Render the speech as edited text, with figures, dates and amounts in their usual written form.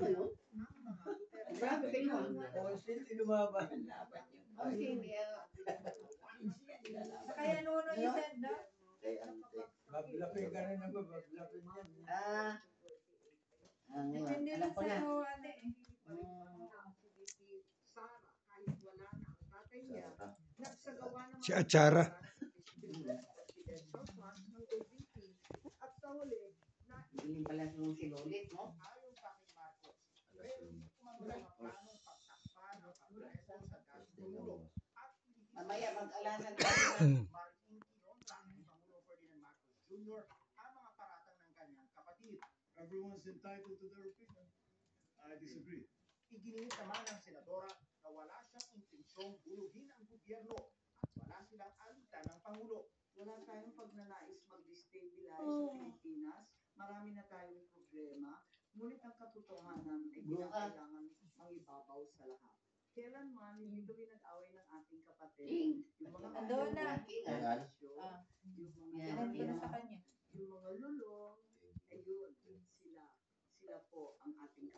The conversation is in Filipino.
mo yun? Grabe kayo. O, sino lumaban? Kaya nuno yung send na? Bablapin ka rin naman, bablapin yan. Ngayon, Depende alam lang ko na. sa'yo, ate. Si Achara. Galing pala nung si Lolit, no? Mamaya mag-alasan tayo. Everyone's entitled to their opinion. I disagree. Iginiit naman ng senadora na wala siyang intensyong guluhin ang gobyerno at wala silang alitan ng Pangulo. Wala tayong pagnanais mag-destabilize sa Pilipinas. Marami na tayong problema. Ngunit ang katotohanan ay kinakailangan mangibabaw sa lahat. Kailanman, hindi kami nag-away ng ating kapatid. Yung mga Andun na. yung Send ko na sa kanya. mga lulong, ayun, sila po ang ating